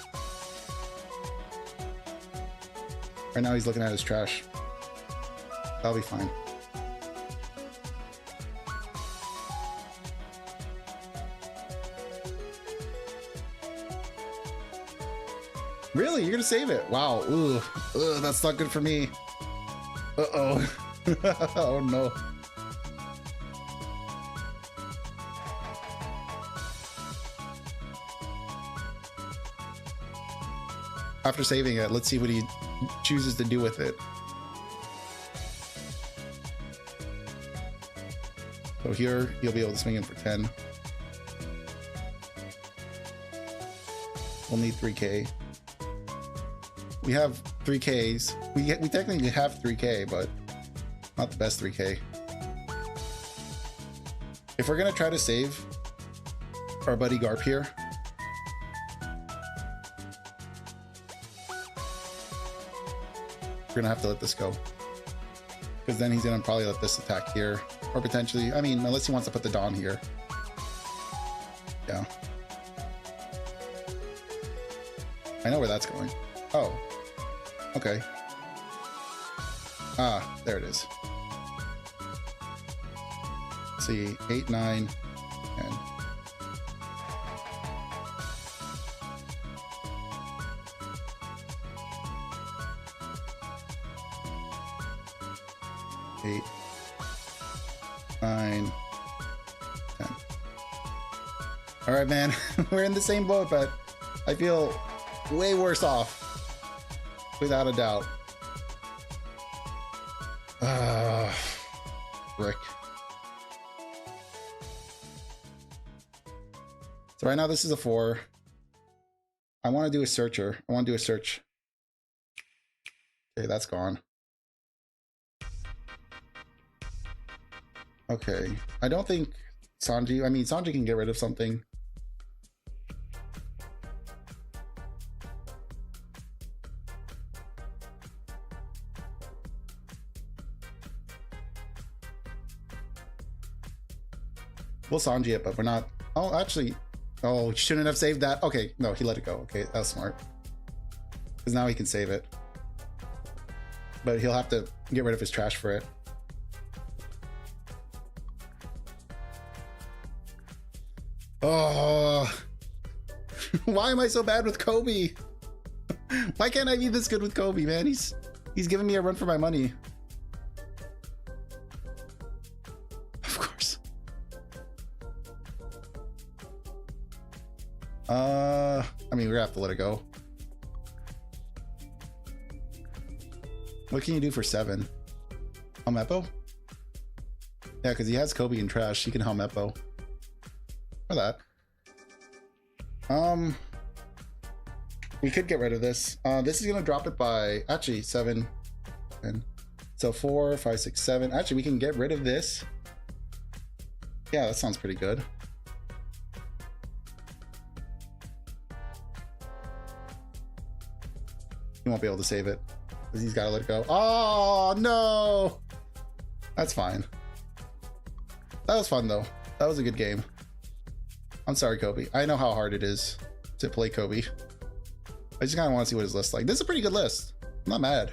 Right now he's looking at his trash. That'll be fine. Really? You're gonna save it? Wow. Ooh. Ugh, that's not good for me. Uh-oh. Oh no. After saving it, let's see what he chooses to do with it. So here, you'll be able to swing in for 10. We'll need 3K. We have 3Ks. We technically have 3K, but not the best 3K. If we're gonna try to save our buddy Garp here, we're gonna have to let this go. Because then he's gonna probably let this attack here. Or potentially, I mean, unless he wants to put the Dawn here. Yeah. I know where that's going. Oh. Okay. Ah, there it is. Let's see, 8, 9, 10. Eight, 9, 10. All right, man. We're in the same boat, but I feel way worse off. Without a doubt. Frick. So right now this is a 4. I want to do a searcher. I want to do a search. Okay, that's gone. Okay. I don't think Sanji, I mean, Sanji can get rid of something. We'll Sanji it, but we're not. Oh, actually, oh, shouldn't have saved that. Okay, no, he let it go. Okay, that's smart. Because now he can save it. But he'll have to get rid of his trash for it. Oh, why am I so bad with Kobe? Why can't I be this good with Kobe, man? He's giving me a run for my money. I mean, we're gonna have to let it go. What can you do for 7? Helmeppo? Yeah, because he has Kobe and trash. He can Helmeppo. For that. We could get rid of this. This is gonna drop it by actually 7 and so 4, 5, 6, 7. Actually, we can get rid of this. Yeah, that sounds pretty good. He won't be able to save it because he's got to let it go. Oh no, that's fine. That was fun though. That was a good game. I'm sorry, Kobe. I know how hard it is to play Kobe. I just kind of want to see what his list's like. This is a pretty good list. I'm not mad.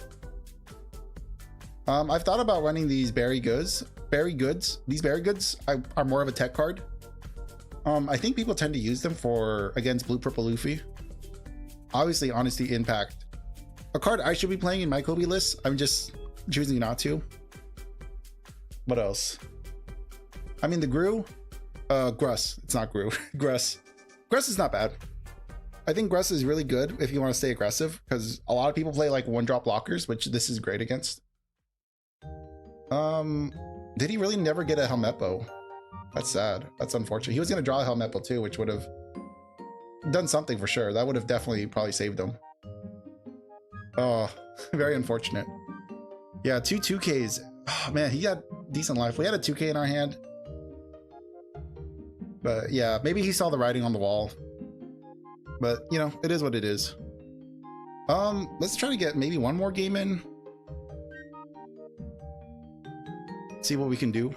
I've thought about running these berry goods. These berry goods are more of a tech card. I think people tend to use them for against blue purple Luffy. Obviously, Honesty Impact, a card I should be playing in my Kobe list. I'm just choosing not to. What else? I mean, the Gruss. It's not Gru. Gruss is not bad. I think Gruss is really good if you want to stay aggressive, because a lot of people play like 1-drop blockers, which this is great against. Did he really never get a Helmeppo? That's sad. That's unfortunate. He was going to draw a Helmeppo too, which would have done something for sure. That would have definitely probably saved him. Oh, very unfortunate. Yeah, 2Ks. Oh, man, he got decent life. We had a 2K in our hand. But yeah, maybe he saw the writing on the wall. But, you know, it is what it is. Let's try to get maybe one more game in. See what we can do.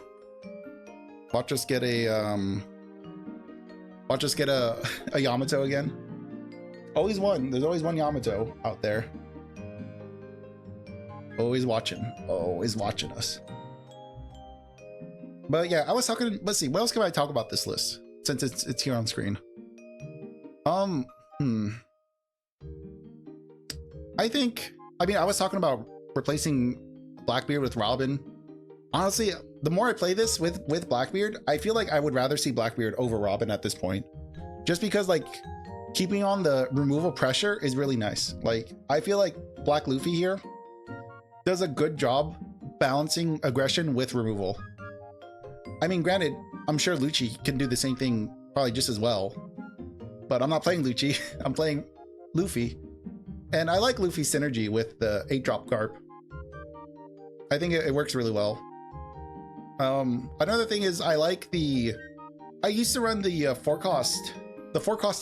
Watch us get a a Yamato again. Always one. There's always one Yamato out there. Always watching us. But yeah, I was talking, let's see, what else can I talk about this list since it's here on screen? I mean, I was talking about replacing Blackbeard with Robin. Honestly, the more I play this with Blackbeard, I feel like I would rather see Blackbeard over Robin at this point. Just because like keeping on the removal pressure is really nice. Like I feel like Black Luffy here does a good job balancing aggression with removal. I mean, granted, I'm sure Lucci can do the same thing probably just as well. But I'm not playing Lucci, I'm playing Luffy. And I like Luffy's synergy with the 8-drop Garp. I think it works really well. Another thing is I used to run the four-cost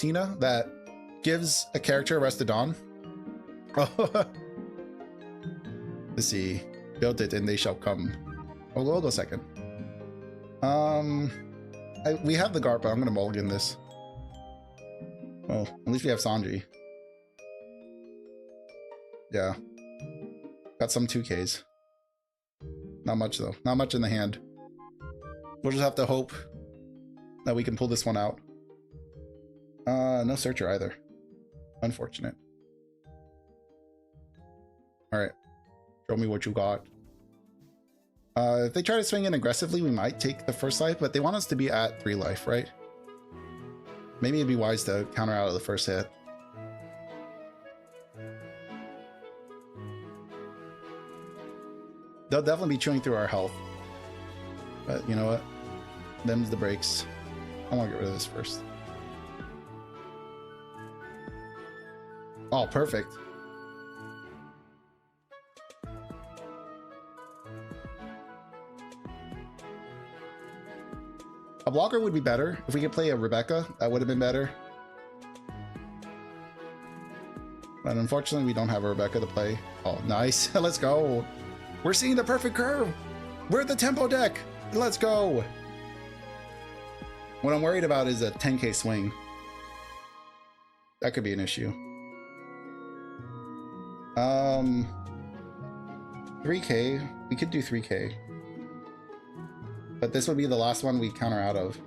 Tina that gives a character Rest of Dawn. Let's see. Build it and they shall come. Oh, hold on a second. We have the Garp, but I'm gonna mulligan this. Oh, at least we have Sanji. Yeah. Got some 2Ks. Not much though. Not much in the hand. We'll just have to hope that we can pull this one out. No Searcher either. Unfortunate. Alright. Show me what you got. If they try to swing in aggressively, we might take the first life, but they want us to be at 3 life, right? Maybe it'd be wise to counter out of the first hit. They'll definitely be chewing through our health. But you know what? Them's the breaks. I want to get rid of this first. Oh, perfect. A blocker would be better. If we could play a Rebecca, that would have been better. But unfortunately, we don't have a Rebecca to play. Oh, nice. Let's go. We're seeing the perfect curve. We're at the tempo deck. Let's go. What I'm worried about is a 10K swing. That could be an issue. 3K. We could do 3K. But this would be the last one we counter out of.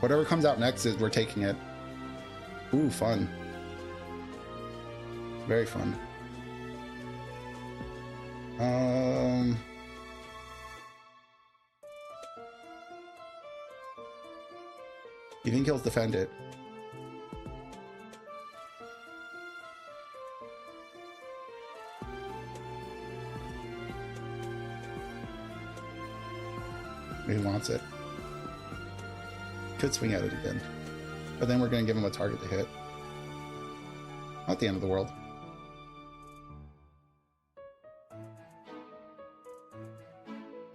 Whatever comes out next is we're taking it. Ooh, fun. Very fun. You think he'll defend it? He wants it. Could swing at it again. But then we're going to give him a target to hit. Not the end of the world.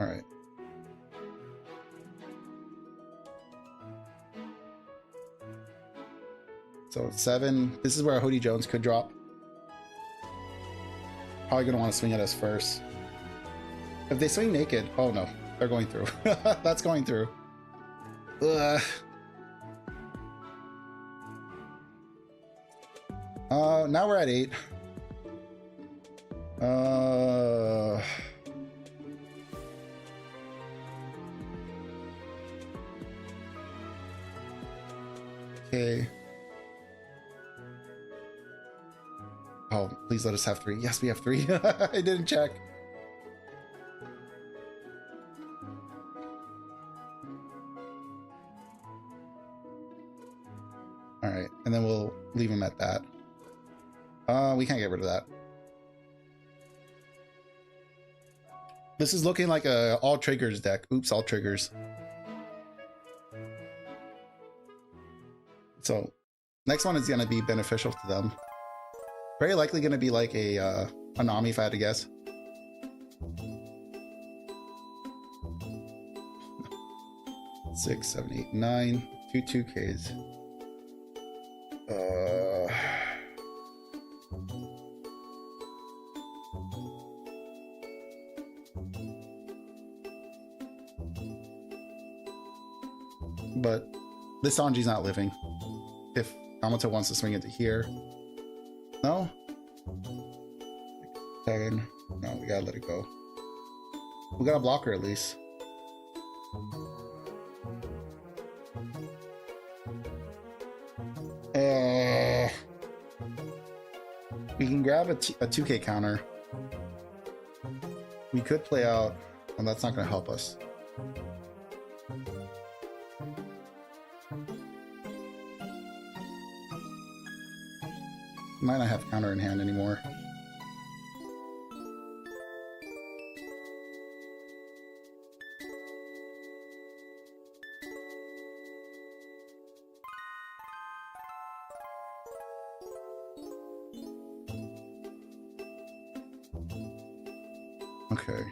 Alright. So 7. This is where Hody Jones could drop. Probably going to want to swing at us first. If they swing naked... Oh no, they're going through. That's going through. Ugh. Now we're at 8. Okay. Oh, please let us have 3. Yes, we have 3. I didn't check. All right, and then we'll leave him at that. We can't get rid of that. This is looking like a all triggers deck. Oops, all triggers. So next one is going to be beneficial to them. Very likely going to be like a Nami if I had to guess. Six, 7, 8, 9. 2 2Ks. But this Sanji's not living. If Yamato wants to swing it to here. No? 7. No, we gotta let it go. We got a blocker at least. We can grab a 2K counter. We could play out, and that's not going to help us. Might not have counter in hand anymore. Okay.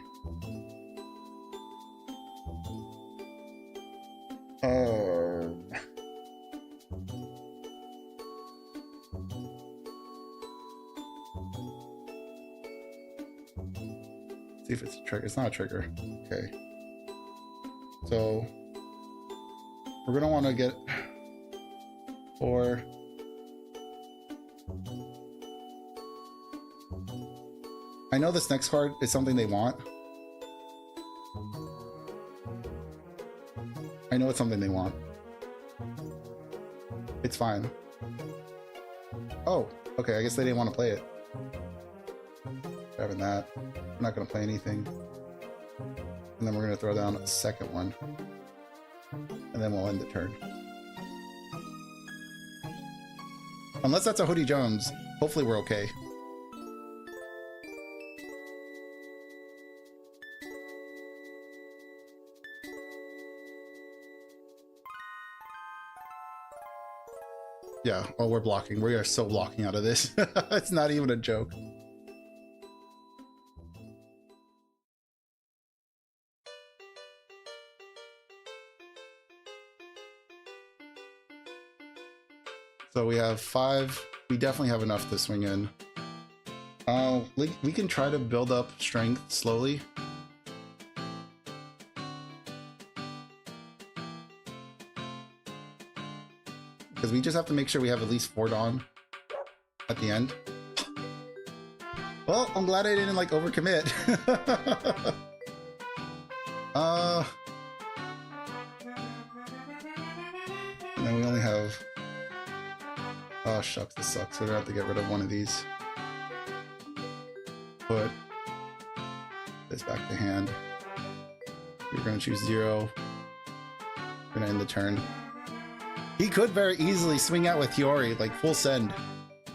See if it's a trigger. It's not a trigger. Okay. So we're gonna want to get 4. I know this next card is something they want. I know it's something they want. It's fine. Oh, okay. I guess they didn't want to play it. Grabbing that. I'm not going to play anything. And then we're going to throw down a second one. And then we'll end the turn. Unless that's a Hody Jones, hopefully we're okay. Yeah, oh, we're blocking. We are so blocking out of this. It's not even a joke. So we have 5. We definitely have enough to swing in. We can try to build up strength slowly. Because we just have to make sure we have at least 4 Dawn at the end. Well, I'm glad I didn't like overcommit. And then we only have... Oh shucks, this sucks. We're gonna have to get rid of one of these. Put this back to hand. We're gonna choose 0. We're gonna end the turn. He could very easily swing out with Hiyori, like full send.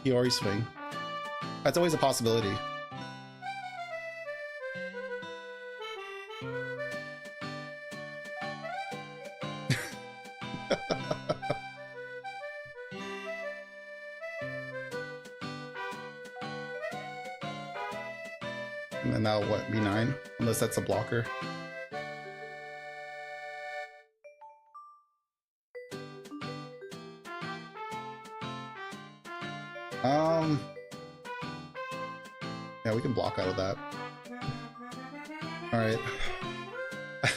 Hiyori swing. That's always a possibility. And then that'll what, be 9? Unless that's a blocker. Yeah, we can block out of that. Alright.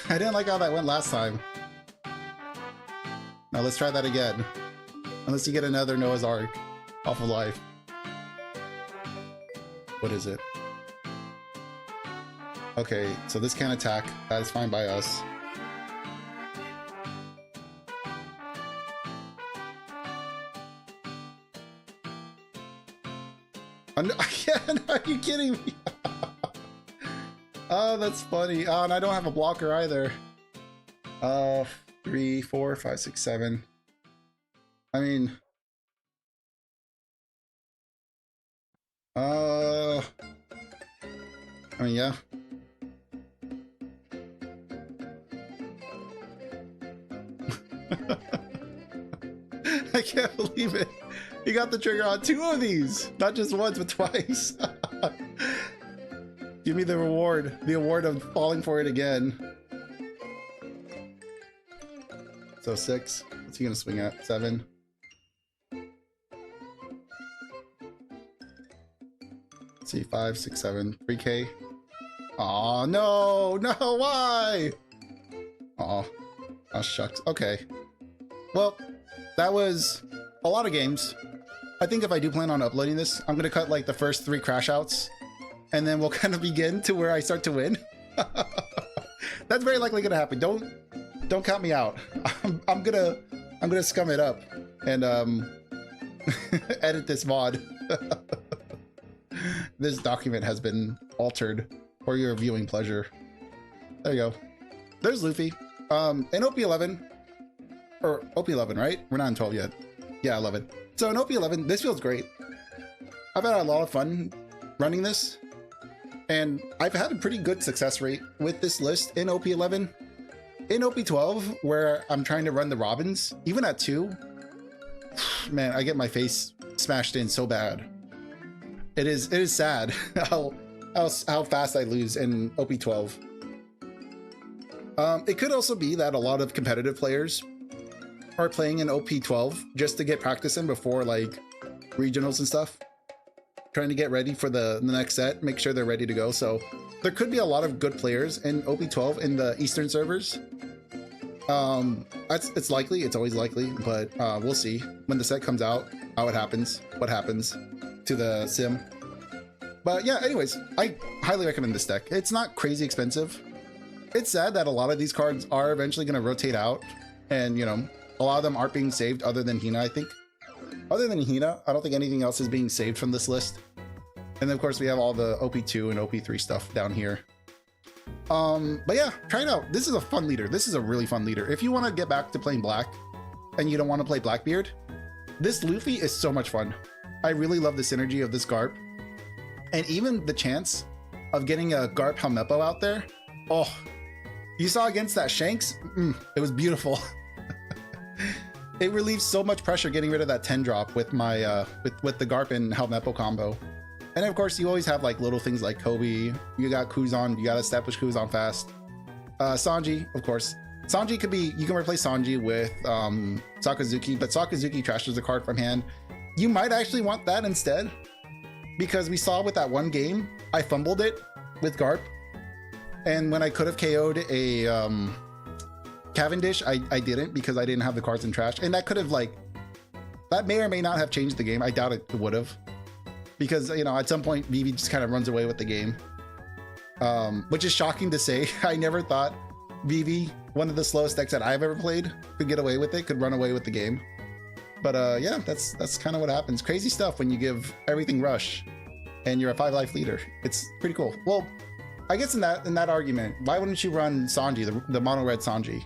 I didn't like how that went last time. Now let's try that again. Unless you get another Noah's Ark off of life. What is it? Okay, so this can't attack. That is fine by us. Oh, no, are you kidding me? Oh, that's funny. Oh, and I don't have a blocker either. 3, 4, 5, 6, 7. I mean, yeah. I can't believe it. You got the trigger on 2 of these, not just once, but twice. Give me the reward, the award of falling for it again. So 6. What's he gonna swing at? 7. Let's see, 5, 6, 7, 3K. Aw, no, why? Aw, oh shucks. Okay. Well, that was a lot of games. I think if I do plan on uploading this, I'm gonna cut like the first 3 crash outs, and then we'll kind of begin to where I start to win. That's very likely gonna happen. Don't count me out. I'm gonna scum it up and edit this mod. This document has been altered for your viewing pleasure. There you go. There's Luffy. In OP11, or OP11, right? We're not in 12 yet. Yeah, 11. So in OP11, this feels great. I've had a lot of fun running this, and I've had a pretty good success rate with this list in OP11. In OP12, where I'm trying to run the Robins, even at 2, man, I get my face smashed in so bad. It is sad how fast I lose in OP12. It could also be that a lot of competitive players are playing in OP12 just to get practice in before like regionals and stuff, trying to get ready for the next set, make sure they're ready to go. So there could be a lot of good players in OP12 in the Eastern servers. It's likely, it's always likely, but we'll see when the set comes out, how it happens, what happens to the sim. But yeah, anyways, I highly recommend this deck. It's not crazy expensive. It's sad that a lot of these cards are eventually going to rotate out, and you know, a lot of them aren't being saved other than Hina, I think. Other than Hina, I don't think anything else is being saved from this list. And then of course we have all the OP2 and OP3 stuff down here. But yeah, try it out. This is a fun leader. This is a really fun leader. If you want to get back to playing black and you don't want to play Blackbeard, this Luffy is so much fun. I really love the synergy of this Garp. And even the chance of getting a Garp Helmeppo out there. Oh, you saw against that Shanks? It was beautiful. It relieves so much pressure getting rid of that 10 drop with my with the Garp and Helmeppo combo. And of course, you always have like little things like Kobe. You got Kuzan. You got to establish Kuzan fast. Sanji, of course. Sanji could be, you can replace Sanji with Sakazuki, but Sakazuki trashes the card from hand. You might actually want that instead, because we saw with that one game, I fumbled it with Garp. And when I could have KO'd a Cavendish, I didn't, because I didn't have the cards in trash. And that could have like, that may or may not have changed the game. I doubt it would have. Because, you know, at some point, Vivi just kind of runs away with the game. Which is shocking to say. I never thought Vivi, one of the slowest decks that I've ever played, could get away with it, could run away with the game. But yeah, that's kind of what happens. Crazy stuff when you give everything rush and you're a 5-life leader. It's pretty cool. Well, I guess in that argument, why wouldn't you run Sanji, the mono red Sanji?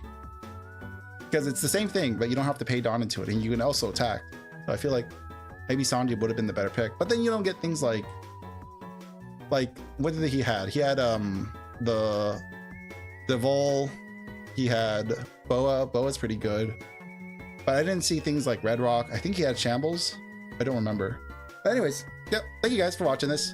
Because it's the same thing, but you don't have to pay Dawn into it, and you can also attack. So I feel like maybe Sanji would have been the better pick. But then you don't get things like what did he had? He had the Vol, he had Boa. Boa's pretty good. But I didn't see things like Red Rock. I think he had Shambles. I don't remember. But anyways, yep. Thank you guys for watching this.